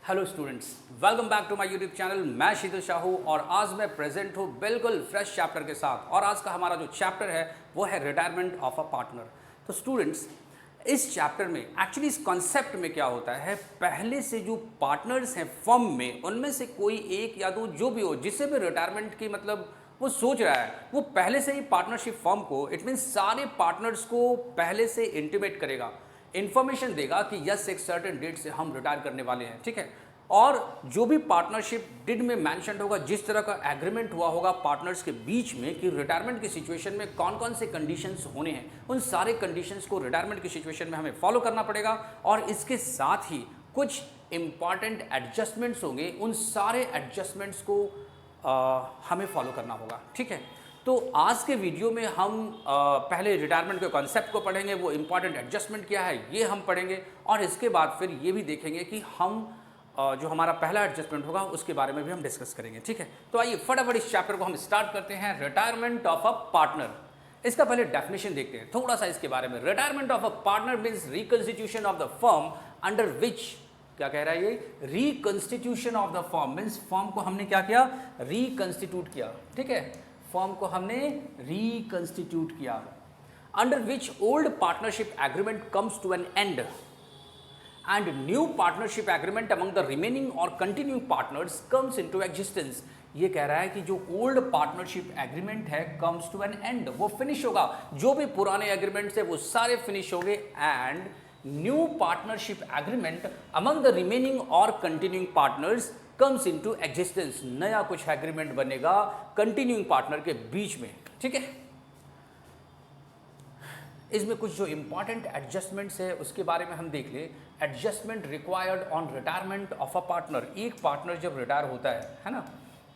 Hello students, welcome back to my YouTube channel. मैं शीतल शाहू और आज मैं प्रेजेंट हूँ बिल्कुल फ्रेश चैप्टर के साथ। और आज का हमारा जो चैप्टर है वो है रिटायरमेंट ऑफ अ पार्टनर। तो स्टूडेंट्स, इस चैप्टर में एक्चुअली इस कॉन्सेप्ट में क्या होता है, पहले से जो पार्टनर्स हैं फर्म में, उनमें से कोई एक या दो जो भी हो, जिससे भी रिटायरमेंट की मतलब वो सोच रहा है, वो पहले से ही पार्टनरशिप फर्म को, इट मीन सारे पार्टनर्स को पहले से इंटीमेट करेगा, इंफॉर्मेशन देगा कि यस एक सर्टेन डेट से हम रिटायर करने वाले हैं, ठीक है। और जो भी पार्टनरशिप डिड में मेंशन होगा, जिस तरह का एग्रीमेंट हुआ होगा पार्टनर्स के बीच में कि रिटायरमेंट की सिचुएशन में कौन कौन से कंडीशंस होने हैं, उन सारे कंडीशंस को रिटायरमेंट की सिचुएशन में हमें फॉलो करना पड़ेगा। और इसके साथ ही कुछ इंपॉर्टेंट एडजस्टमेंट्स होंगे, उन सारे एडजस्टमेंट्स को हमें फॉलो करना होगा, ठीक है। तो आज के वीडियो में हम पहले रिटायरमेंट के कॉन्सेप्ट को पढ़ेंगे, वो इंपॉर्टेंट एडजस्टमेंट क्या है ये हम पढ़ेंगे, और इसके बाद फिर ये भी देखेंगे कि हम जो हमारा पहला एडजस्टमेंट होगा उसके बारे में भी हम डिस्कस करेंगे, ठीक है। तो आइए फटाफट इस चैप्टर को हम स्टार्ट करते हैं, रिटायरमेंट ऑफ अ पार्टनर। इसका पहले डेफिनेशन देखते हैं थोड़ा सा इसके बारे में। Retirement of a partner means reconstitution of the firm under which, क्या कह रहा है ये, reconstitution of the firm means firm को हमने क्या किया, रिकंस्टिट्यूट किया, ठीक है। फर्म को हमने रिकंस्टिट्यूट किया, under which old partnership agreement comes to an end end new partnership agreement among the remaining और continuing partners comes into existence. ये कह रहा है कि जो ओल्ड पार्टनरशिप एग्रीमेंट है कम्स टू एन एंड, वो फिनिश होगा, जो भी पुराने एग्रीमेंट्स है वो सारे फिनिश होंगे, and new partnership agreement among the remaining और continuing partners comes into existence. नया कुछ एग्रीमेंट बनेगा कंटिन्यूइंग पार्टनर के बीच में, ठीक है। इसमें कुछ जो इंपॉर्टेंट एडजस्टमेंट्स है उसके बारे में हम देख ले। Adjustment required on retirement of a partner. एक पार्टनर जब रिटायर होता है ना,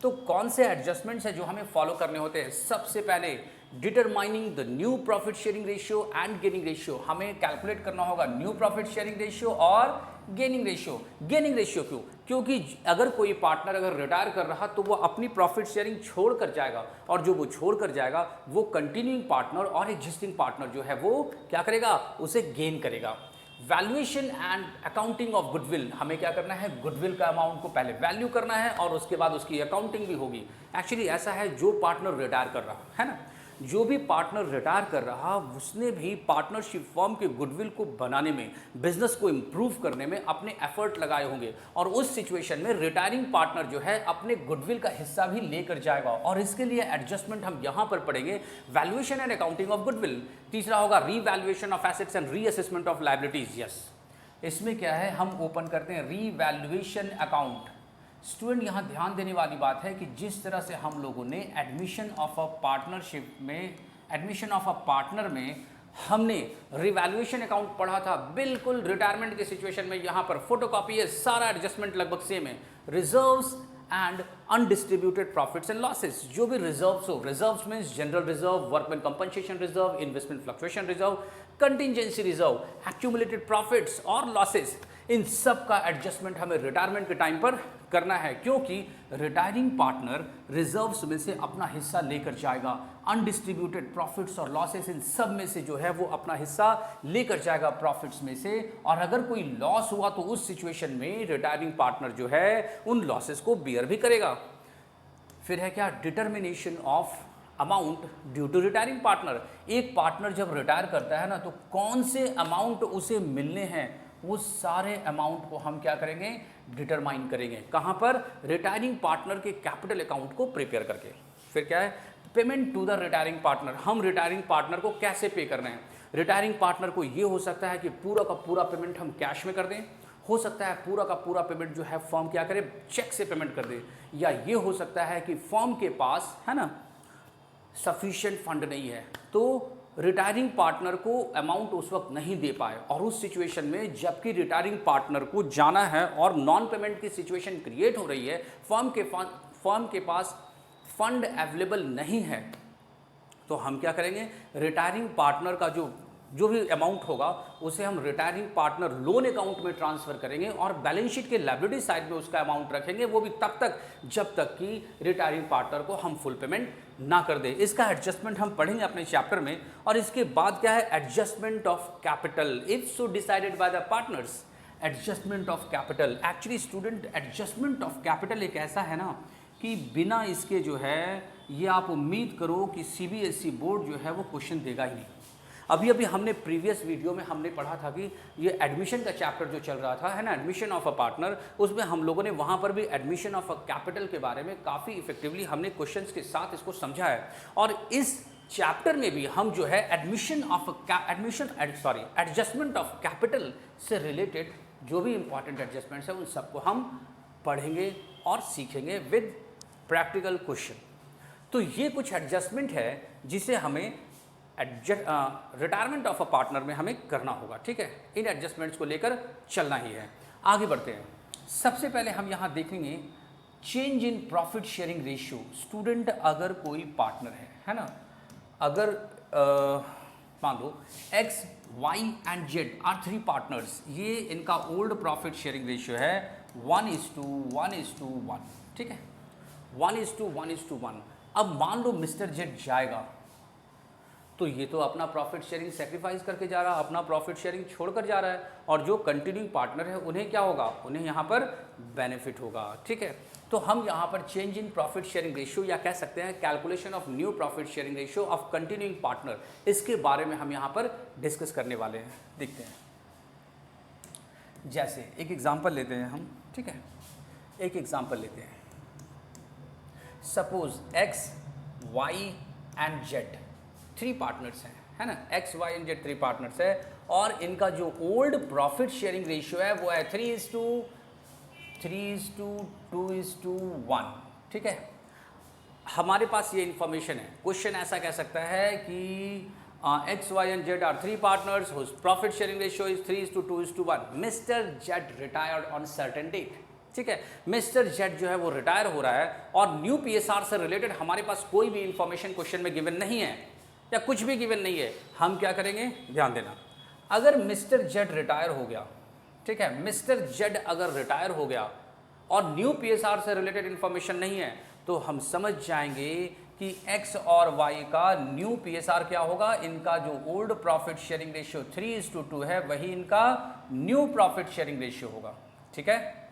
तो कौन से एडजस्टमेंट्स है जो हमें फॉलो करने होते हैं। सबसे पहले determining the new profit sharing ratio and gaining ratio. हमें कैलकुलेट करना होगा न्यू प्रॉफिट शेयरिंग रेशियो और गेनिंग रेशियो। गेनिंग रेशियो क्यों? क्योंकि अगर कोई पार्टनर अगर रिटायर कर रहा तो वो अपनी प्रॉफिट शेयरिंग छोड़ कर जाएगा, और जो वो छोड़ कर जाएगा वो कंटिन्यूइंग पार्टनर और एग्जिस्टिंग पार्टनर जो है वो क्या करेगा, उसे गेन करेगा। Valuation and accounting of goodwill. हमें क्या करना है, गुडविल का अमाउंट को पहले वैल्यू करना है और उसके बाद उसकी अकाउंटिंग भी होगी। एक्चुअली ऐसा है, जो पार्टनर रिटायर कर रहा है ना, जो भी पार्टनर रिटायर कर रहा उसने भी पार्टनरशिप फर्म के गुडविल को बनाने में, बिजनेस को इंप्रूव करने में अपने एफर्ट लगाए होंगे, और उस सिचुएशन में रिटायरिंग पार्टनर जो है अपने गुडविल का हिस्सा भी लेकर जाएगा। और इसके लिए एडजस्टमेंट हम यहां पर पढ़ेंगे, valuation and accounting of goodwill. तीसरा होगा revaluation of assets and reassessment of liabilities. Yes, इसमें क्या है, हम ओपन करते हैं रीवैल्यूएशन अकाउंट। स्टूडेंट, यहाँ ध्यान देने वाली बात है कि जिस तरह से हम लोगों ने एडमिशन ऑफ अ पार्टनरशिप में, एडमिशन ऑफ अ पार्टनर में हमने रिवैल्यूएशन अकाउंट पढ़ा था, बिल्कुल रिटायरमेंट के सिचुएशन में यहाँ पर फोटोकॉपी है, सारा एडजस्टमेंट लगभग सेम है। Reserves and undistributed profits and losses. जो भी रिजर्व्स हो, reserves means general reserve, workman compensation reserve, investment fluctuation reserve, contingency reserve, accumulated profits और लॉसेस, इन सब का एडजस्टमेंट हमें रिटायरमेंट के टाइम पर करना है, क्योंकि रिटायरिंग पार्टनर रिजर्व्स में से अपना हिस्सा लेकर जाएगा, अनडिस्ट्रीब्यूटेड प्रॉफिट्स और लॉसेस इन सब में से जो है वो अपना हिस्सा लेकर जाएगा प्रॉफिट्स में से। और अगर कोई लॉस हुआ तो उस सिचुएशन में रिटायरिंग पार्टनर जो है उन लॉसेस को बियर भी करेगा। फिर है क्या, determination of amount due to retiring partner. एक पार्टनर जब रिटायर करता है ना, तो कौन से अमाउंट उसे मिलने हैं, वो सारे अमाउंट को हम क्या करेंगे, डिटरमाइन करेंगे। कहाँ पर, रिटायरिंग पार्टनर के कैपिटल अकाउंट को प्रिपेयर करके। फिर क्या है, payment to the retiring partner. हम रिटायरिंग पार्टनर को कैसे पे कर रहे हैं। रिटायरिंग पार्टनर को ये हो सकता है कि पूरा का पूरा पेमेंट हम कैश में कर दें, हो सकता है पूरा का पूरा पेमेंट जो है फर्म क्या करे, चेक से पेमेंट कर दे, या ये हो सकता है कि फर्म के पास है ना सफिशिएंट फंड नहीं है, तो रिटायरिंग पार्टनर को अमाउंट उस वक्त नहीं दे पाए, और उस सिचुएशन में जबकि रिटायरिंग पार्टनर को जाना है और नॉन पेमेंट की सिचुएशन क्रिएट हो रही है, फर्म के पास फंड अवेलेबल नहीं है, तो हम क्या करेंगे, रिटायरिंग पार्टनर का जो भी अमाउंट होगा उसे हम रिटायरिंग पार्टनर लोन अकाउंट में ट्रांसफर करेंगे, और बैलेंस शीट के लायबिलिटी साइड में उसका अमाउंट रखेंगे, वो भी तब तक जब तक कि रिटायरिंग पार्टनर को हम फुल पेमेंट ना कर दे। इसका एडजस्टमेंट हम पढ़ेंगे अपने चैप्टर में। और इसके बाद क्या है, adjustment of capital if so decided by the partners. Adjustment of capital. Actually student, adjustment of capital एक ऐसा है ना कि बिना इसके जो है ये आप उम्मीद करो कि सीबीएसई बोर्ड जो है वो क्वेश्चन देगा ही नहीं। अभी अभी हमने प्रीवियस वीडियो में हमने पढ़ा था कि ये एडमिशन का चैप्टर जो चल रहा था है ना, एडमिशन ऑफ अ पार्टनर, उसमें हम लोगों ने वहाँ पर भी एडमिशन ऑफ अ कैपिटल के बारे में काफ़ी इफेक्टिवली हमने क्वेश्चंस के साथ इसको समझा है। और इस चैप्टर में भी हम जो है एडजस्टमेंट ऑफ कैपिटल से रिलेटेड जो भी इंपॉर्टेंट एडजस्टमेंट्स हैं उन सबको हम पढ़ेंगे और सीखेंगे विद प्रैक्टिकल क्वेश्चन। तो ये कुछ एडजस्टमेंट है जिसे हमें रिटायरमेंट ऑफ अ पार्टनर में हमें करना होगा, ठीक है। इन एडजस्टमेंट्स को लेकर चलना ही है। आगे बढ़ते हैं। सबसे पहले हम यहाँ देखेंगे change in profit sharing ratio. Student, अगर कोई पार्टनर है ना, अगर मान लो x, Y and Z are 3 partners, ये इनका ओल्ड प्रॉफिट शेयरिंग रेशियो है 1:1:1, ठीक है, 1:1:1। अब मान लो मिस्टर जेड जाएगा तो ये तो अपना प्रॉफिट शेयरिंग सेक्रीफाइस करके जा रहा है, अपना प्रॉफिट शेयरिंग छोड़कर जा रहा है, और जो कंटिन्यूइंग पार्टनर है उन्हें क्या होगा, उन्हें यहाँ पर बेनिफिट होगा, ठीक है। तो हम यहाँ पर change in profit sharing ratio या कह सकते हैं calculation of new profit sharing ratio of continuing partner, इसके बारे में हम यहाँ पर डिस्कस करने वाले हैं। देखते हैं, जैसे एक एग्जाम्पल लेते हैं हम, ठीक है, एक एग्जाम्पल लेते हैं। Suppose X, Y and Z 3 partners हैं, है ना, X, Y and Z 3 partners है, और इनका जो ओल्ड प्रॉफिट शेयरिंग रेशियो है वो है 3:2:1, ठीक है। हमारे पास ये इंफॉर्मेशन है। क्वेश्चन ऐसा कह सकता है कि X, Y and Z are 3 partners whose profit sharing ratio is 3:2:1। Mister Z retired on certain date, ठीक है। मिस्टर जेड जो है वो रिटायर हो रहा है और न्यू पीएसआर से रिलेटेड हमारे पास कोई भी इंफॉर्मेशन क्वेश्चन में गिवन नहीं है या कुछ भी गिवन नहीं है। हम क्या करेंगे, ध्यान देना, अगर मिस्टर जेड रिटायर हो गया, ठीक है, मिस्टर जेड अगर रिटायर हो गया और न्यू पीएसआर से रिलेटेड इंफॉर्मेशन नहीं है, तो हम समझ जाएंगे कि एक्स और वाई का न्यू पीएसआर क्या होगा, इनका जो ओल्ड प्रॉफिट शेयरिंग रेशियो 3:2 है वही इनका न्यू प्रॉफिट शेयरिंग रेशियो होगा, ठीक है।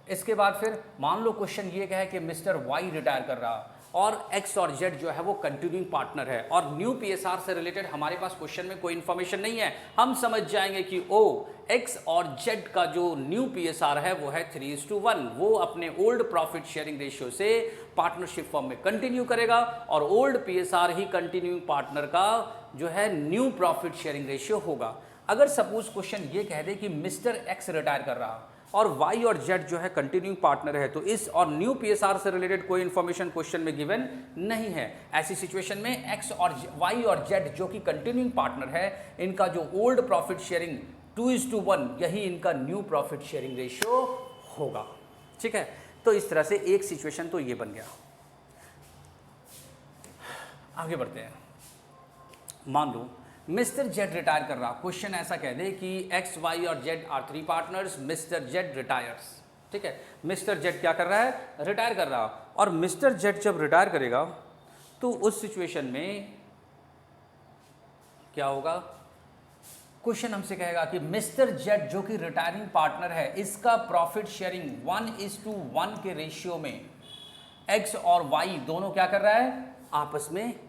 इसके बाद फिर मान लो क्वेश्चन ये कहे कि मिस्टर वाई रिटायर कर रहा और एक्स और जेड जो है वो कंटिन्यूइंग पार्टनर है और न्यू पीएसआर से रिलेटेड हमारे पास क्वेश्चन में कोई इंफॉर्मेशन नहीं है। हम समझ जाएंगे कि ओ एक्स और जेड का जो न्यू पीएसआर है वो है 3:1, वो अपने ओल्ड प्रॉफिट शेयरिंग रेशियो से पार्टनरशिप फॉर्म में कंटिन्यू करेगा और ओल्ड पीएसआर ही कंटिन्यूइंग पार्टनर का जो है न्यू प्रॉफिट शेयरिंग रेशियो होगा। अगर सपोज क्वेश्चन ये कह दे कि मिस्टर एक्स रिटायर कर रहा और वाई और जेड जो है कंटिन्यूइंग पार्टनर है, तो इस और न्यू पीएसआर से रिलेटेड कोई इंफॉर्मेशन क्वेश्चन में गिवन नहीं है। ऐसी सिचुएशन में एक्स और वाई और जेड जो कि कंटिन्यूइंग पार्टनर है, इनका जो ओल्ड प्रॉफिट शेयरिंग 2:1 यही इनका न्यू प्रॉफिट शेयरिंग रेशियो होगा, ठीक है। तो इस तरह से एक सिचुएशन तो ये बन गया। आगे बढ़ते हैं। मान लो मिस्टर जेड रिटायर कर रहा, क्वेश्चन ऐसा कह दे कि एक्स, वाई और Z are 3 partners, mister Z retires, ठीक है। मिस्टर जेड क्या कर रहा है, रिटायर कर रहा, और मिस्टर जेड जब रिटायर करेगा तो उस सिचुएशन में क्या होगा, क्वेश्चन हमसे कहेगा कि मिस्टर जेड जो कि रिटायरिंग पार्टनर है, इसका प्रॉफिट शेयरिंग 1:1 के रेशियो में एक्स और वाई दोनों क्या कर रहा है, आपस में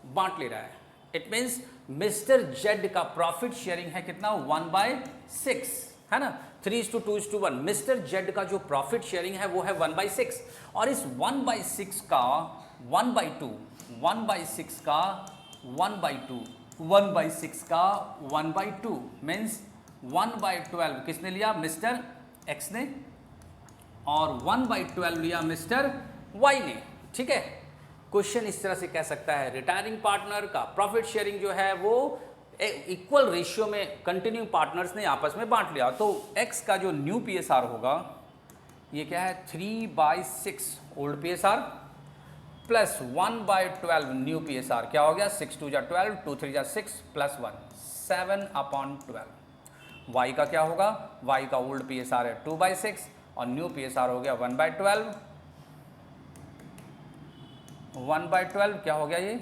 बांट ले रहा है। इट मीन्स मिस्टर जेड का प्रॉफिट शेयरिंग है कितना, 1/6, है ना, 3:2:1। मिस्टर जेड का जो प्रॉफिट शेयरिंग है वो है 1/6, और इस 1/6 का 1/2, 1/6 का 1/2, 1/6 का 1/2 मीन्स 1/12 किसने लिया, मिस्टर एक्स ने, और 1/12 लिया मिस्टर वाई ने, ठीक है। क्वेश्चन इस तरह से कह सकता है रिटायरिंग पार्टनर का प्रॉफिट शेयरिंग जो है वो इक्वल रेशियो में कंटिन्यूइंग पार्टनर्स ने आपस में बांट लिया। तो एक्स का जो न्यू पीएसआर होगा ये क्या है, 3/6 old PSR plus 1/12 new PSR, क्या हो गया, 6 2 जा 12, 2 3 जा 6 प्लस 1 7/12। वाई का क्या होगा, वाई का ओल्ड पीएसआर है 2/6 और न्यू पीएसआर हो गया 1/12। 1/12 क्या हो गया, ये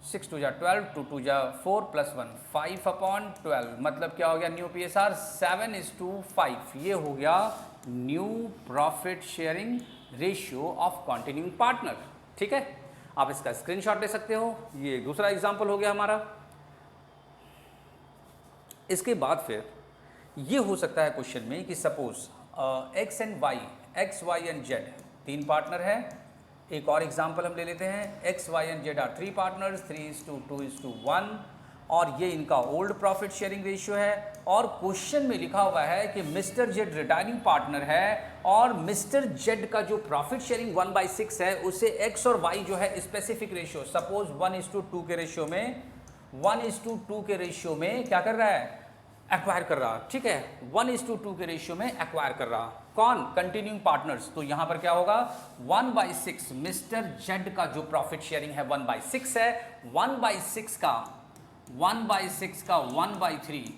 6 टू जा 12, 2 टू जा 4 प्लस 1, 5/12, मतलब क्या हो गया न्यू PSR 7:5। ये हो गया new profit sharing ratio of continuing partner. ठीक है, आप इसका स्क्रीनशॉट ले सकते हो। ये दूसरा एग्जांपल हो गया हमारा। इसके बाद फिर ये हो सकता है क्वेश्चन में कि suppose X and Y, X Y and Z 3 partner है। एक और एग्जांपल हम ले लेते हैं, X Y and Z are 3 partners, 3:2:1, और ये इनका ओल्ड प्रॉफिट शेयरिंग रेशियो है। और क्वेश्चन में लिखा हुआ है कि मिस्टर जेड रिटायरिंग पार्टनर है और मिस्टर जेड का जो प्रॉफिट शेयरिंग 1/6 है उसे एक्स और वाई जो है स्पेसिफिक रेशियो, सपोज 1:2 के रेशियो में, 1:2 के रेशियो में क्या कर रहा है, एक्वायर कर रहा। ठीक है, 1:2 के रेशियो में एक्वायर कर रहा। कौन, कंटिन्यूइंग पार्टनर्स। तो यहां पर क्या होगा, 1/6 मिस्टर जेड का जो प्रॉफिट शेयरिंग है 1/6 है, 1/6 का 1/3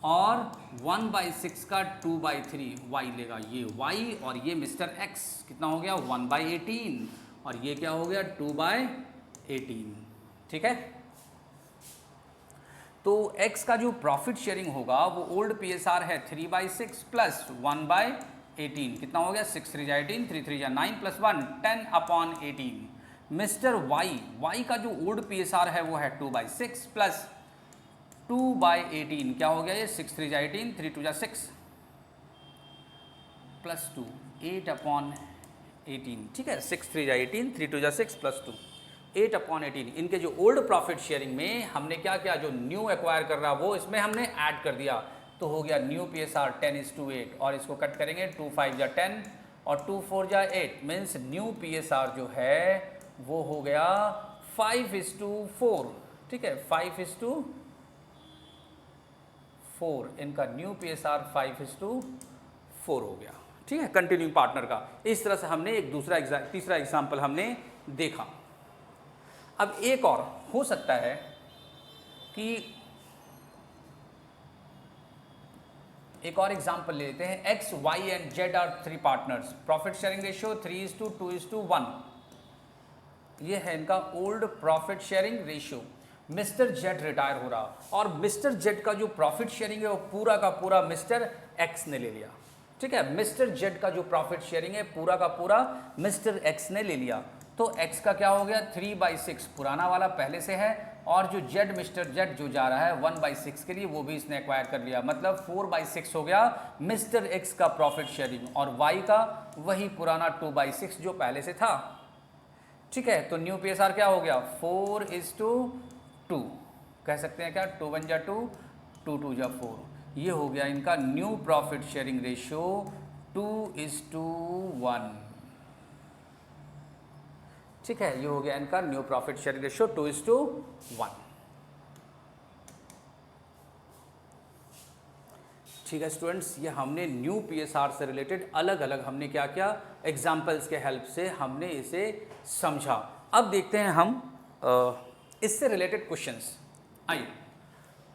और 1/6 का 2/3 वाई लेगा। ये वाई और ये मिस्टर एक्स कितना हो गया 1/18 और ये क्या हो गया 2/18। ठीक है, तो x का जो प्रॉफिट शेयरिंग होगा वो ओल्ड PSR है 3/6 प्लस 1/18, कितना हो गया 6×3 = 18, 3×3 = 9 प्लस 1 10/18। मिस्टर y का जो ओल्ड PSR है वो है 2/6 प्लस 2/18, क्या हो गया ये 6×3 = 18, 3×2 = 6 प्लस 2 8/18। ठीक है, 6×3 = 18, 3×2 = 6 प्लस 2 8/18। इनके जो ओल्ड प्रॉफिट शेयरिंग में हमने क्या किया, जो न्यू एक्वायर कर रहा वो इसमें हमने ऐड कर दिया, तो हो गया न्यू PSR 10:8। और इसको कट करेंगे 2×5 = 10 और 2×4 = 8, मीन्स न्यू PSR जो है वो हो गया 5:4। ठीक है, 5:4 इनका न्यू PSR 5:4 हो गया। ठीक है, कंटिन्यूइंग पार्टनर का। इस तरह से हमने एक तीसरा एग्जाम्पल हमने देखा। अब एक और हो सकता है कि एक और एग्जांपल ले लेते हैं, X Y and Z are 3 partners, profit sharing ratio 3:2:1। ये है इनका old profit sharing ratio. Mister Z retire हो रहा और मिस्टर जेड का जो प्रॉफिट शेयरिंग है वो पूरा का पूरा मिस्टर एक्स ने ले लिया। ठीक है, मिस्टर जेड का जो प्रॉफिट शेयरिंग है पूरा का पूरा मिस्टर एक्स ने ले लिया। तो x का क्या हो गया 3/6, पुराना वाला पहले से है, और जो z मिस्टर जेड जो जा रहा है 1/6 के लिए वो भी इसने एक्वायर कर लिया, मतलब 4/6 हो गया मिस्टर x का प्रॉफिट शेयरिंग, और y का वही पुराना 2/6 जो पहले से था। ठीक है, तो न्यू PSR क्या हो गया 4:2, कह सकते हैं क्या 2×1 = 2, 2×2 = 4। ये हो गया इनका न्यू प्रॉफिट शेयरिंग रेशियो 2:1। ठीक है, ये हो गया इनका न्यू प्रॉफिट शेयरिंग रेशियो 2:1। ठीक है स्टूडेंट्स, ये हमने न्यू PSR से रिलेटेड अलग अलग हमने क्या किया, एग्जाम्पल्स के हेल्प से हमने इसे समझा। अब देखते हैं हम इससे रिलेटेड क्वेश्चंस। आइए,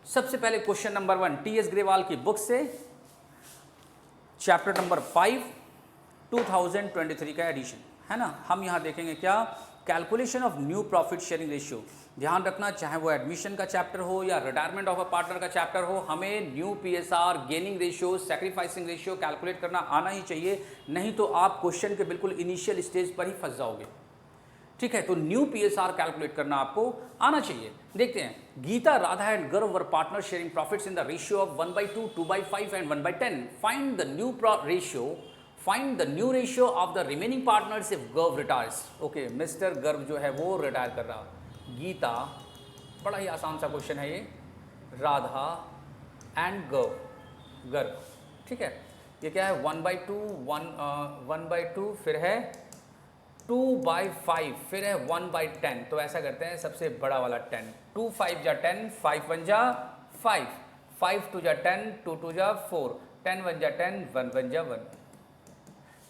सबसे पहले क्वेश्चन नंबर 1 TS ग्रेवाल की बुक से, चैप्टर नंबर 5 2023 का एडिशन है ना। हम यहाँ देखेंगे क्या, calculation of new profit sharing ratio. ध्यान रखना, चाहे वो एडमिशन का चैप्टर हो या रिटायरमेंट ऑफ अ पार्टनर का चैप्टर हो, हमें new PSR, gaining ratio, sacrificing ratio calculate करना आना ही चाहिए, नहीं तो आप क्वेश्चन के बिल्कुल इनिशियल स्टेज पर ही फंस जाओगे। ठीक है, तो न्यू PSR कैलकुलेट करना आपको आना चाहिए। देखते हैं, Gita, Radha and Garv were partner sharing profits in the ratio of 1/2, 2/5 and 1/10। Find the new ratio, find the new ratio of the remaining partners if Garv retires. Okay, mister Garv जो है वो रिटायर कर रहा। गीता, बड़ा ही आसान सा क्वेश्चन है ये, राधा एंड गर्व। ठीक है, ये क्या है 1/2, फिर है 2/5, फिर है 1/10। तो ऐसा करते हैं, सबसे बड़ा वाला 10, 2×5 = 10, 5×1 = 5, 5×2 = 10, 2×2 = 4, 10×1 = 10, 1×1 = 1।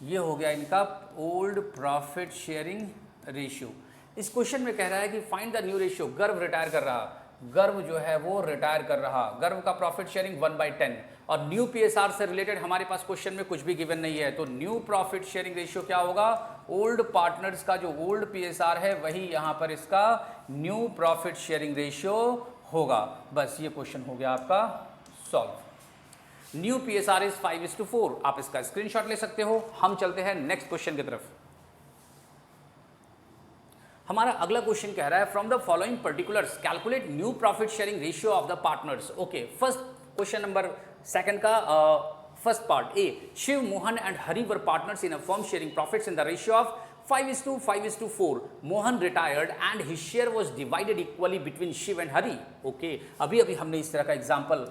ये हो गया इनका ओल्ड प्रॉफिट शेयरिंग रेशियो। इस क्वेश्चन में कह रहा है कि फाइंड द न्यू रेशियो, गर्व रिटायर कर रहा, गर्व जो है वो रिटायर कर रहा, गर्व का प्रॉफिट शेयरिंग 1/10। और न्यू पीएसआर से रिलेटेड हमारे पास क्वेश्चन में कुछ भी गिवन नहीं है, तो न्यू प्रॉफिट शेयरिंग रेशियो क्या होगा, ओल्ड पार्टनर्स का जो ओल्ड पीएसआर है वही यहां पर इसका न्यू प्रॉफिट शेयरिंग रेशियो होगा। बस ये क्वेश्चन हो गया आपका सॉल्व। New PSR is 5:4। आप इसका स्क्रीनशॉट ले सकते हो। हम चलते हैं नेक्स्ट क्वेश्चन की तरफ। हमारा अगला क्वेश्चन कह रहा है from the following particulars calculate new profit sharing ratio of the partners. Okay, first question number second का first part A, Shiv, Mohan and Hari were partners in a firm sharing profits in the ratio of 5:5:4। Mohan retired and his share was divided equally between Shiv and Hari. Okay, अभी अभी हमने इस तरह का example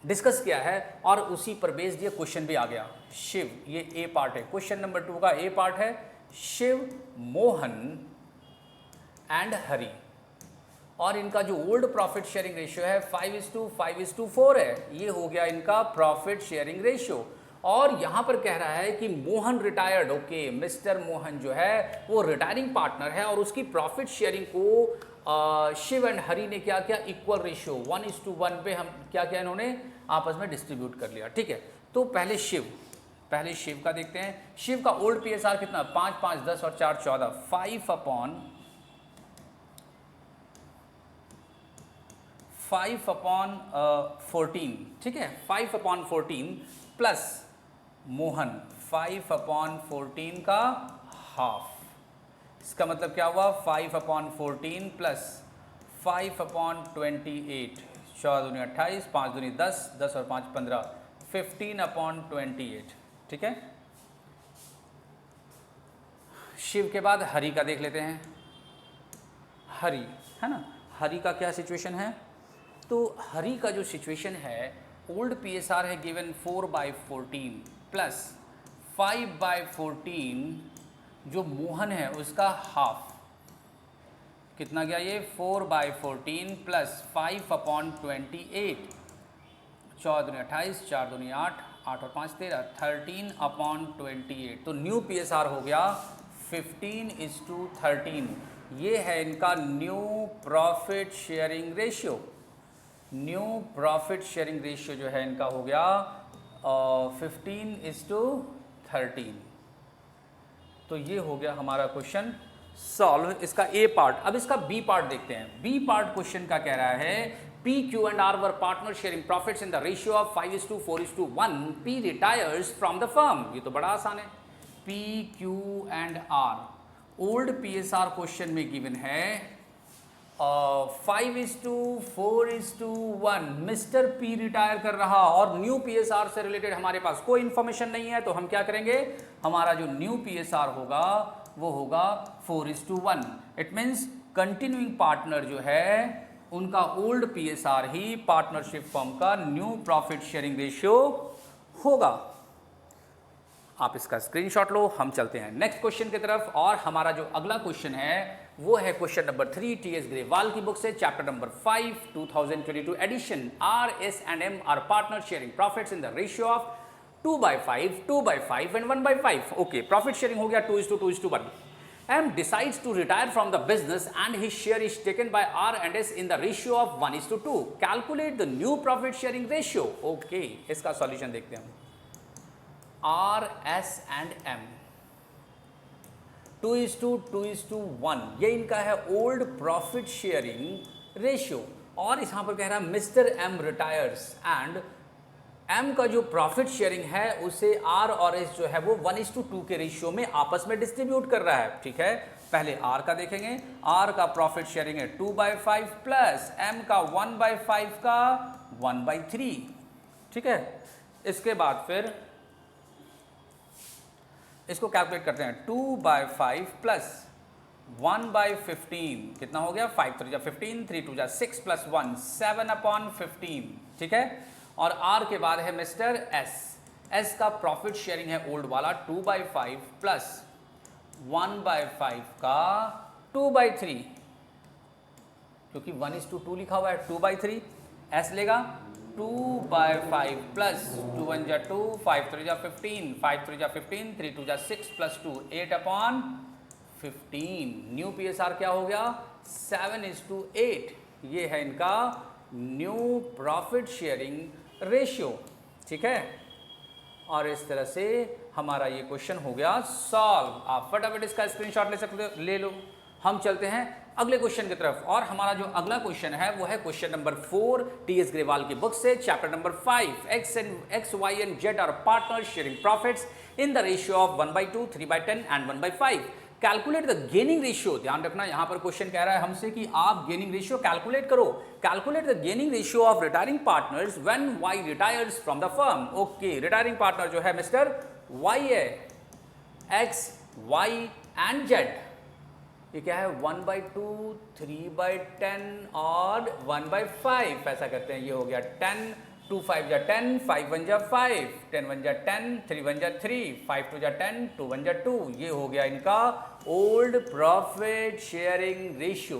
discuss किया है और उसी पर बेस्ड ये क्वेश्चन भी आ गया। शिव, ये ए पार्ट है, क्वेश्चन नंबर 2 का ए पार्ट है, शिव, मोहन एंड हरि, और इनका जो ओल्ड प्रॉफिट शेयरिंग रेशियो है 5:5:4 है। ये हो गया इनका प्रॉफिट शेयरिंग रेशियो। और यहां पर कह रहा है कि Mohan retired. Okay, mister Mohan जो है वो रिटायरिंग पार्टनर है और उसकी प्रॉफिट शेयरिंग को शिव एंड हरि ने क्या किया, इक्वल रेशियो 1:1 पे हम क्या किया, इन्होंने आपस में डिस्ट्रीब्यूट कर लिया। ठीक है, तो पहले शिव का देखते हैं। शिव का ओल्ड पीएसआर कितना, 5, 5, 10 और 4, 14, 5/14। ठीक है, 5/14 प्लस मोहन 5/14 का हाफ। इसका मतलब क्या हुआ, 5/14 प्लस 5/28, 14 दूनी 28, 5 दूनी 10, 10 और 5 15, 15/28। ठीक है, शिव के बाद हरि का देख लेते हैं। हरि है ना, हरि का क्या सिचुएशन है, तो हरि का जो सिचुएशन है, ओल्ड पीएसआर है गिवन 4/14 प्लस 5/14, जो मोहन है उसका हाफ कितना गया, ये 4/14 प्लस 5/28, 14 दूनी 28, 4 दूनी 8, 8 और 5 13, 13/28। तो न्यू पीएसआर हो गया 15:13। ये है इनका new profit sharing ratio. New profit sharing ratio जो है इनका हो गया 15:13। तो ये हो गया हमारा क्वेश्चन सॉल्व, इसका ए पार्ट। अब इसका बी पार्ट देखते हैं। बी पार्ट क्वेश्चन का कह रहा है P, Q and R were partners sharing profits in the ratio of 5:4:1. P retires from the firm. ये तो बड़ा आसान है। P, Q and R old PSR question में गिवन है 5:4:1। मिस्टर P रिटायर कर रहा और न्यू PSR से रिलेटेड हमारे पास कोई इंफॉर्मेशन नहीं है, तो हम क्या करेंगे, हमारा जो न्यू PSR होगा वो होगा 4:1। इट मीन्स कंटिन्यूइंग पार्टनर जो है उनका ओल्ड PSR ही पार्टनरशिप फर्म का न्यू प्रॉफिट शेयरिंग रेशियो होगा। आप इसका स्क्रीनशॉट लो। हम चलते हैं नेक्स्ट क्वेश्चन की तरफ, और हमारा जो अगला क्वेश्चन है वो है क्वेश्चन नंबर 3 TS ग्रेवाल की बुक से, chapter number 5 2022 edition. R, S and M are partner sharing profits in the ratio of 2/5, 2/5 and 1/5। Okay, profit sharing हो गया 2:2:1। M decides to retire from the business and his share is taken by R and S in the ratio of 1:2. Calculate the new profit sharing ratio. Okay, इसका solution देखते हैं हम। R, S and M 2:2:1, ये इनका है old profit sharing ratio. और यहाँ पर कह रहा है mister M retires and M का जो प्रॉफिट शेयरिंग है उसे R और S जो है वो 1:2 के रेशियो में आपस में डिस्ट्रीब्यूट कर रहा है। ठीक है, पहले R का देखेंगे। R का प्रॉफिट शेयरिंग है 2/5 प्लस M का 1/5 का 1/3। ठीक है, इसके बाद फिर इसको कैलकुलेट करते हैं। 2/5 प्लस 1/15 कितना हो गया, 5 3 15, 3 2 6 प्लस 1 7/15। ठीक है, और R के बाद है मिस्टर S का प्रॉफिट शेयरिंग है ओल्ड वाला 2/5 प्लस 1/5 का 2/3, क्योंकि 1:2 लिखा हुआ है 2/3। S लेगा 2/5 प्लस 2 1 2, 5 3 15, 5 3 15, 3 2 6 प्लस 2 8/15। 15। न्यू पीएसआर क्या हो गया 7:8। ये है इनका न्यू प्रॉफिट शेयरिंग रेशियो, ठीक है। और इस तरह से हमारा ये क्वेश्चन हो गया सॉल्व। आप फटाफट इसका स्क्रीनशॉट ले सकते हो, ले लो। हम चलते हैं अगले क्वेश्चन की तरफ, और हमारा जो अगला क्वेश्चन है वो है क्वेश्चन नंबर 4 टीएस ग्रेवाल की बुक से, chapter number 5। X Y and Z are partners sharing profits in the ratio of 1/2, 3/10 and 1/5। Calculate the gaining ratio. ध्यान रखना, यहां पर क्वेश्चन कह रहा है हमसे कि आप गेनिंग रेशियो कैलकुलेट करो। Calculate the gaining ratio of retiring partners when Y retires from the firm. Okay, retiring partner जो है मिस्टर वाई है, एक्स वाई एंड जेड। ये क्या है 1/2, 3/10 और 1/5। ऐसा करते हैं, ये हो गया 10, 2 5 जा 10, 5 1 जा 5, 10 1 जा 10, 3 1 जा 3, 5 2 जा 10, 2 1 जा 2। ये हो गया इनका old profit sharing ratio.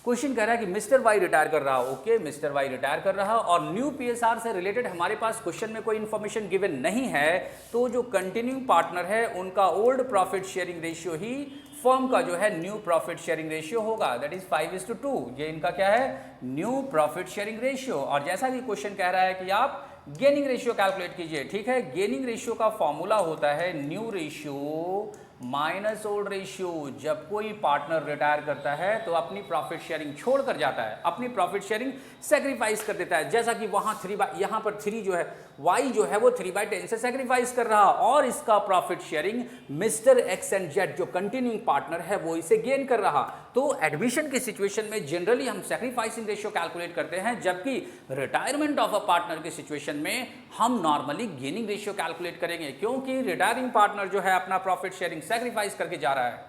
Question कह रहा है कि मिस्टर वाई रिटायर कर रहा, ओके मिस्टर वाई रिटायर कर रहा, और न्यू पीएसआर से रिलेटेड हमारे पास क्वेश्चन में कोई इंफॉर्मेशन गिवन नहीं है, तो जो कंटिन्यूइंग पार्टनर है उनका ओल्ड प्रॉफिट शेयरिंग रेशियो ही फर्म का जो है न्यू प्रॉफिट शेयरिंग रेशियो होगा, दैट इज 5:2। ये इनका क्या है न्यू प्रॉफिट शेयरिंग रेशियो। और जैसा कि क्वेश्चन कह रहा है कि आप गेनिंग रेशियो कैलकुलेट कीजिए, ठीक है। गेनिंग रेशियो का फॉर्मूला होता है new ratio minus old ratio. जब कोई पार्टनर रिटायर करता है तो अपनी प्रॉफिट शेयरिंग छोड़कर जाता है, अपनी प्रॉफिट शेयरिंग सेक्रीफाइस कर देता है, जैसा कि वहां यहाँ पर 3 जो है वाई जो है वो 3/10 से सेक्रीफाइस कर रहा, और इसका profit sharing mister x and Z जो कंटिन्यूइंग पार्टनर है वो इसे गेन कर रहा। तो एडमिशन की सिचुएशन में जनरली हम सेक्रीफाइसिंग रेशियो कैलकुलेट करते हैं, जबकि रिटायरमेंट ऑफ अ पार्टनर की सिचुएशन में हम नॉर्मली गेनिंग रेशियो कैलकुलेट करेंगे, क्योंकि रिटायरिंग पार्टनर जो है अपना प्रॉफिट शेयरिंग सेक्रीफाइस करके जा रहा है,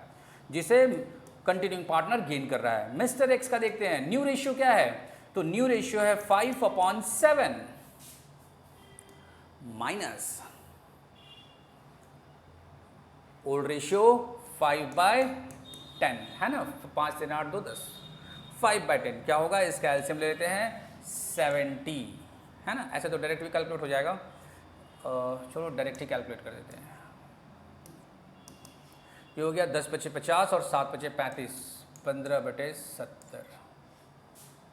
जिसे कंटिन्यूइंग पार्टनर गेन कर रहा है। मिस्टर एक्स का देखते हैं न्यू रेशियो क्या है, तो न्यू रेशियो है 5/7 माइनस ओल्ड रेशियो 5/10 है ना, 5 3 8 2 10, 5/10 क्या होगा, इसका एलसीएम ले लेते हैं 70 है ना। ऐसे तो डायरेक्ट भी कैलकुलेट हो जाएगा, चलो डायरेक्ट ही कैलकुलेट कर देते हैं। ये हो गया 10×5 50 और 7×5 35, 15/70,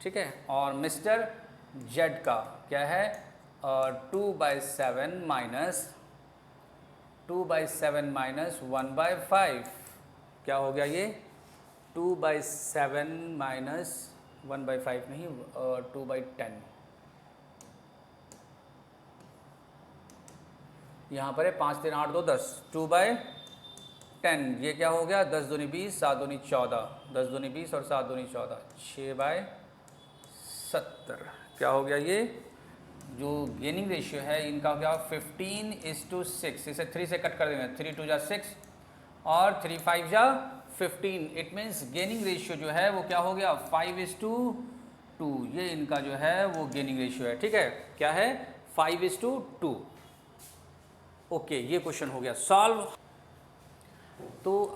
ठीक है। और मिस्टर जेड का क्या है 2/7 माइनस 1/5, क्या हो गया ये 2/7 माइनस 1/5 नहीं 2/10। यहाँ पर है 5 3 8 2 10, 2/10। ये क्या हो गया 10 दूनी 20, 7 दूनी 14, 10 दूनी 20 और 7 दूनी 14, 6/70। क्या हो गया ये जो गेनिंग रेशियो है इनका क्या 15:6। इसे 3 से कट कर देंगे, 3 2 जा 6 और 3 5 जा 15। इट मीन्स गेनिंग रेशियो जो है वो क्या हो गया 5:2। ये इनका जो है वो गेनिंग रेशियो है, ठीक है। क्या है 5:2। ओके, ये क्वेश्चन हो गया सॉल्व। तो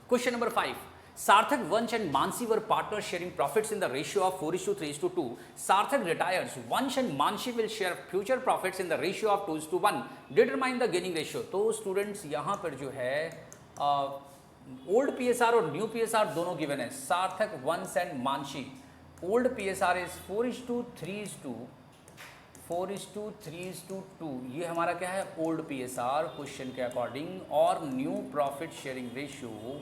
question number 5, Sarthak, Vansh and Mansi were partners sharing profits in the ratio of 4:3:2. Sarthak retires. Vansh and Mansi will share future profits in the ratio of 2:1. Determine the gaining ratio. तो students यहाँ पर जो है old PSR और new PSR दोनों given है। सार्थक, वंश and Mansi. Old PSR is 4:3:2। ये हमारा क्या है ओल्ड पीएसआर क्वेश्चन के अकॉर्डिंग, और new profit sharing ratio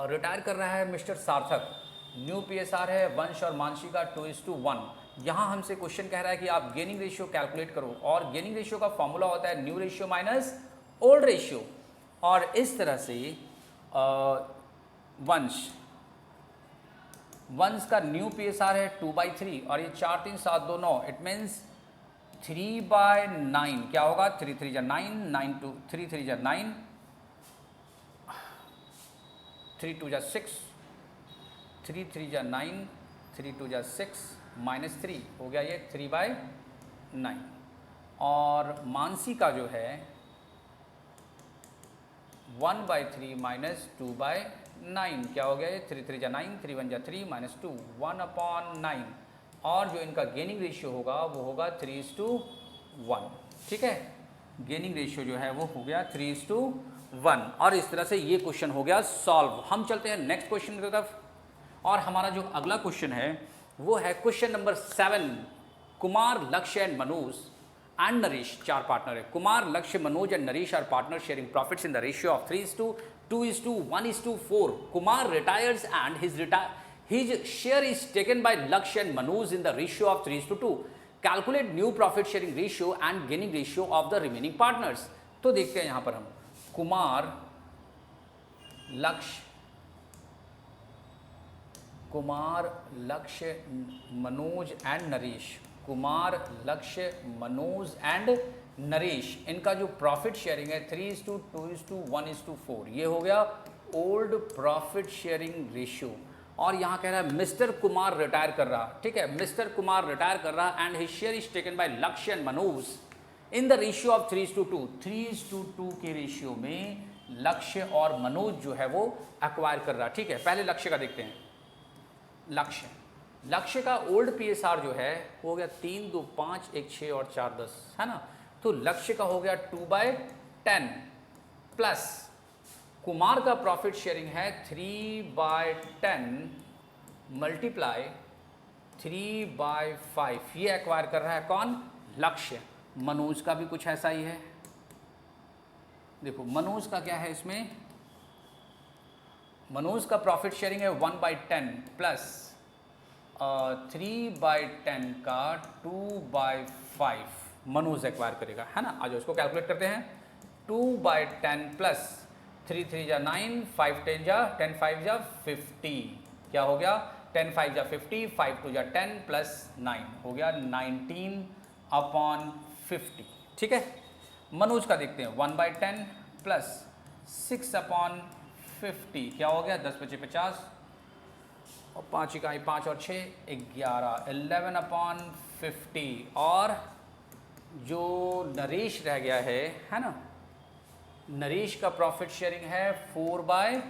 retire कर रहा है मिस्टर सार्थक। न्यू पीएसआर है वंश और मानसी का 2:1। यहाँ हमसे क्वेश्चन कह रहा है कि आप गेनिंग रेशियो कैलकुलेट करो, और गेनिंग रेशियो का फॉर्मूला होता है new ratio minus old ratio. और इस तरह से वंश का न्यू पीएसआर है 2/3, और ये 4 3 7 2 9, इट मीन्स 3/9। क्या होगा 3 3 जा 9, 9 2 3 3 जा 9, 3 2 जा 6, 3 3 जा 9, 3 2 जा 6 -3 हो गया ये 3/9। और मानसी का जो है 1/3 माइनस 2/9, क्या हो गया ये 3 3 जा 9, 3 1 जा 3 -2, 1/9। और जो इनका गेनिंग रेशियो होगा वो होगा 3:1, ठीक है। गेनिंग रेशियो जो है वो हो गया 3:1। 1 और इस तरह से ये क्वेश्चन हो गया सॉल्व। हम चलते हैं नेक्स्ट क्वेश्चन की तरफ और हमारा जो अगला क्वेश्चन है वो है question number 7। Kumar, Lakshya and Manoj and Naresh 4 partner है। Kumar, Lakshya, Manoj and Naresh are partner sharing profits in the ratio of 3:2:1:4। Kumar retires and his share is taken by Lakshya and Manoj in the ratio of 3:2. Calculate new profit sharing ratio and gaining ratio of the remaining partners. तो देखते हैं यहाँ पर हम Kumar, Lakshya, Manoj and Naresh. Kumar, Lakshya, Manoj and Naresh, इनका जो profit sharing है 3:2:1:4, ये हो गया ओल्ड प्रॉफिट शेयरिंग रेशियो। और यहाँ कह रहा है मिस्टर कुमार रिटायर कर रहा, ठीक है, मिस्टर कुमार रिटायर कर रहा and his share is taken by Lakshya and Manoj in the ratio of 3:2। 3:2 के रेशियो में लक्ष्य और मनोज जो है वो एक्वायर कर रहा, ठीक है। पहले लक्ष्य का देखते हैं। लक्ष्य का ओल्ड PSR जो है वो हो गया 3, 2, 5, 1, 6 और 4, 10, है ना। तो लक्ष्य का हो गया 2/10 प्लस कुमार का प्रॉफिट शेयरिंग है 3/10 मल्टीप्लाई 3/5, ये एक्वायर कर रहा है कौन? लक्ष्य। मनोज का भी कुछ ऐसा ही है, देखो मनोज का क्या है इसमें, मनोज का प्रॉफिट शेयरिंग है 1/10 प्लस 3/10 का 2/5 मनोज एक्वायर करेगा, है ना। आज उसको कैलकुलेट करते हैं। 2/10 प्लस 3 3 जा 9, 5 10 जा 10 5 जा 50, क्या हो गया 10 5 जा 50, 5 2 जा 10 प्लस 9 हो गया 19/50, ठीक है। मनोज का देखते हैं 1/10 प्लस 6/50, क्या हो गया 10 × 5 = 50 और 5 इकाई 5 और 6 11, 11/50। और जो नरेश रह गया है ना, नरेश का प्रॉफिट शेयरिंग है 4/10,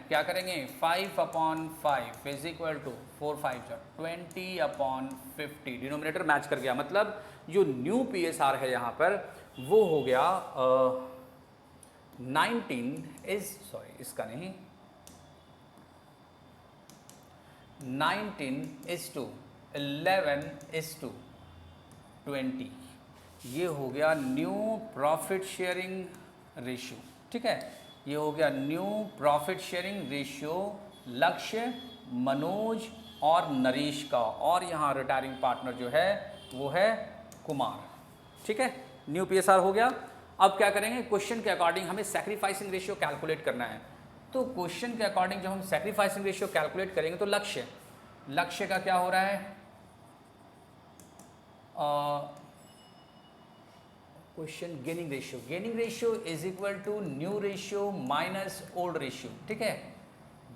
क्या करेंगे 5/5 is equal to 4 5 20/50, denominator match कर गया, मतलब जो न्यू PSR है यहाँ पर वो हो गया 19:11:20, ये हो गया न्यू प्रॉफिट शेयरिंग रेशियो, ठीक है। ये हो गया न्यू प्रॉफिट शेयरिंग रेशियो लक्ष्य, मनोज और नरेश का, और यहाँ रिटायरिंग पार्टनर जो है वो है कुमार, ठीक है। न्यू PSR हो गया। अब क्या करेंगे, क्वेश्चन के अकॉर्डिंग हमें सैक्रिफाइसिंग रेशियो कैलकुलेट करना है। तो क्वेश्चन के अकॉर्डिंग जब हम सैक्रिफाइसिंग रेशियो कैलकुलेट करेंगे तो लक्ष्य का क्या हो रहा है, question gaining ratio is equal to new ratio minus old ratio, ठीक है।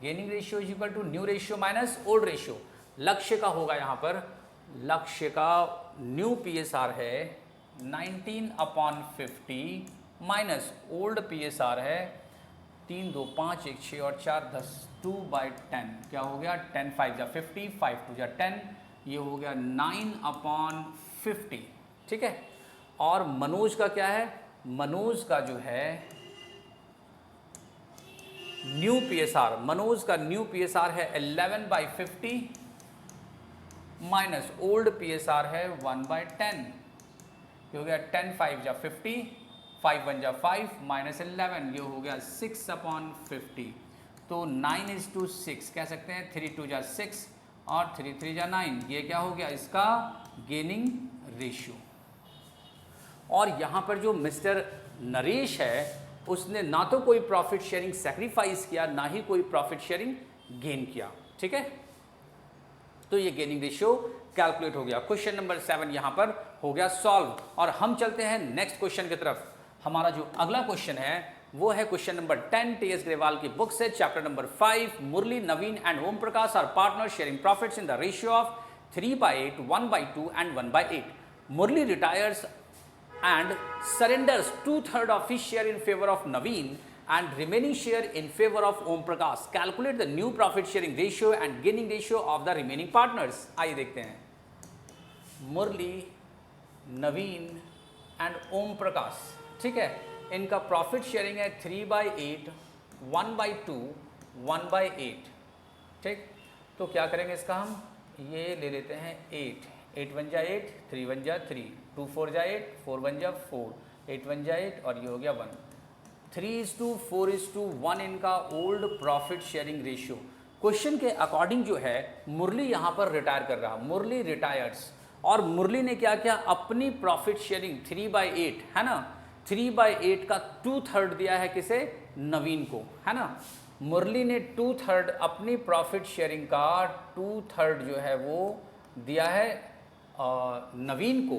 Gaining ratio is equal to new ratio minus old ratio. Lakshya का होगा यहाँ पर, लक्ष्य का न्यू PSR है 19/50 माइनस ओल्ड PSR है 3 2 5 1 6 और 4 10, 2/10, क्या हो गया 10 5 जा 50, 5 2 जा 10, ये हो गया 9/50, ठीक है। और मनोज का क्या है, मनोज का जो है न्यू PSR, मनोज का न्यू PSR है 11/50 माइनस ओल्ड PSR है 1/10, ये हो गया 10 5 जा 50, 5 1 जा 5 माइनस 11, ये हो गया 6/50। तो 9:6 कह सकते हैं, 3 2 जा 6 और 3 3 जा 9, ये क्या हो गया इसका गेनिंग रेशियो। और यहाँ पर जो मिस्टर नरेश है उसने ना तो कोई प्रॉफिट शेयरिंग सैक्रिफाइस किया, ना ही कोई प्रॉफिट शेयरिंग गेन किया, ठीक है। तो ये गेनिंग रेशियो कैलकुलेट हो गया। क्वेश्चन नंबर 7 यहाँ पर हो गया सॉल्व। और हम चलते हैं नेक्स्ट क्वेश्चन की तरफ। हमारा जो अगला क्वेश्चन है वो है क्वेश्चन नंबर 10 TS ग्रेवाल की बुक से, chapter number 5। Murali, Naveen and Om Prakash are partner sharing profits in the ratio of 3/8, 1/2 and 1/8. Murli retires and surrenders 2/3 of his share in favor of Naveen and remaining share in favor of Om Prakash. Calculate the new profit sharing ratio and gaining ratio of the remaining partners. आइए देखते हैं। मुरली, Naveen and Om प्रकाश, ठीक है, इनका profit sharing है 3/8, 1/2, 1/8। ठीक, तो क्या करेंगे इसका हम, ये ले लेते हैं 8, 8 1 जा 8, 3 1 जा 3, 2 4 जा 8, 4 1 जा 4, 8 1 जा 8 और ये हो गया 1। 3:4:1 इनका old profit sharing ratio. Question के अकॉर्डिंग जो है मुरली यहाँ पर रिटायर कर रहा, मुरली रिटायर्स, और मुरली ने क्या किया, अपनी प्रॉफिट शेयरिंग 3/8 है ना, 3/8 का 2/3 दिया है किसे, नवीन को, है ना। मुरली ने 2/3 अपनी प्रॉफिट शेयरिंग का 2/3 जो है वो दिया है नवीन को,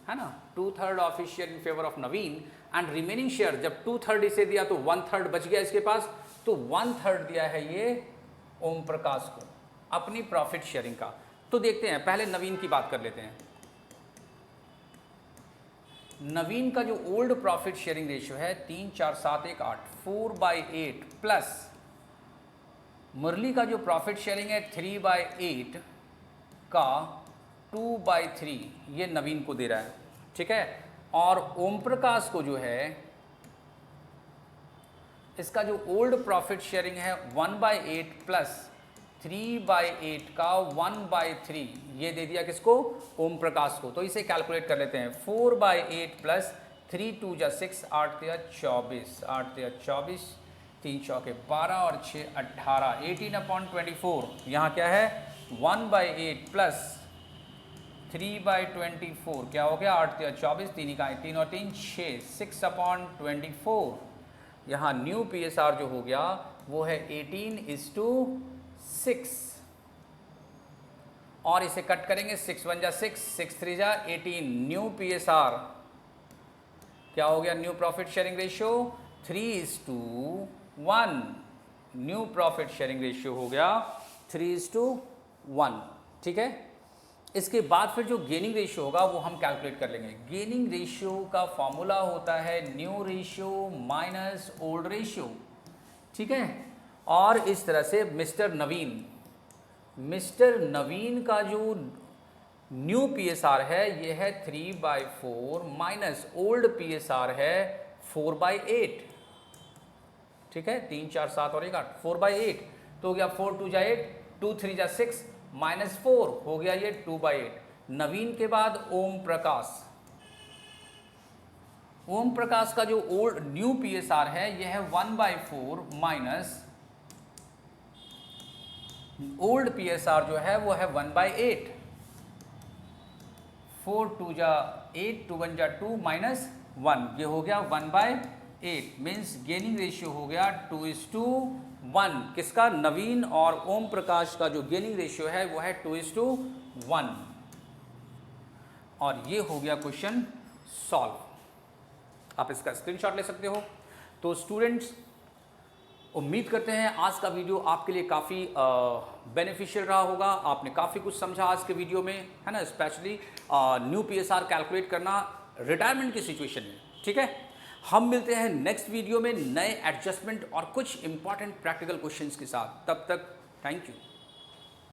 है ना, 2/3 of his share in favour of Naveen, and remaining share जब 2/3 इसे दिया तो 1/3 बच गया इसके पास, तो 1/3 दिया है ये ओम प्रकाश को अपनी प्रॉफिट शेयरिंग का। तो देखते हैं, पहले नवीन की बात कर लेते हैं। नवीन का जो ओल्ड प्रॉफिट शेयरिंग रेशियो है 3 4 7 1 8, 4/8 प्लस मुरली का जो प्रॉफिट शेयरिंग है 3/8 का 2/3 ये नवीन को दे रहा है, ठीक है। और ओम प्रकाश को जो है इसका जो ओल्ड प्रॉफिट शेयरिंग है 1/8 प्लस 3/8 का 1/3 ये दे दिया किसको, ओम प्रकाश को। तो इसे कैलकुलेट कर लेते हैं, 4/8 प्लस 3 2 जा 6, 8 3 24, 8 3 24, 3 चौके 12 और 6 18, 18/24। यहाँ क्या है 1/8 प्लस 3/24 क्या हो गया, 8 3 24, 3 इकाई 3 और 3 6, 6/24। यहाँ न्यू PSR जो हो गया वो है 18:6, और इसे कट करेंगे 6 1 जा 6, 6 3 जा 18। न्यू PSR क्या हो गया, new profit sharing ratio 3:1। New profit sharing ratio हो गया 3:1, ठीक है। इसके बाद फिर जो गेनिंग रेशियो होगा वो हम कैलकुलेट कर लेंगे। गेनिंग रेशियो का फॉर्मूला होता है new ratio minus old ratio, ठीक है। और इस तरह से मिस्टर नवीन का जो न्यू PSR है ये है 3/4 माइनस ओल्ड PSR है 4/8, ठीक है। 3 4 7 और 1 8, 4/8 तो हो गया 4 2 जा 8, 2 3 जा 6 माइनस 4 हो गया ये 2/8। नवीन के बाद ओम प्रकाश का जो ओल्ड न्यू PSR है यह है 1/4 माइनस ओल्ड PSR जो है वो है 1/8। 4 2 जा 8, 2 1 जा 2 माइनस 1, ये हो गया 1/8। मीन्स गेनिंग रेशियो हो गया 2:1। किसका, नवीन और ओम प्रकाश का जो गेनिंग रेशियो है वो है 2:1। और ये हो गया क्वेश्चन सॉल्व। आप इसका स्क्रीनशॉट ले सकते हो। तो स्टूडेंट्स, उम्मीद करते हैं आज का वीडियो आपके लिए काफ़ी बेनिफिशियल रहा होगा। आपने काफ़ी कुछ समझा आज के वीडियो में, है ना। स्पेशली न्यू PSR कैलकुलेट करना रिटायरमेंट की सिचुएशन में, ठीक है। हम मिलते हैं नेक्स्ट वीडियो में नए एडजस्टमेंट और कुछ इंपॉर्टेंट प्रैक्टिकल क्वेश्चंस के साथ। तब तक थैंक यू।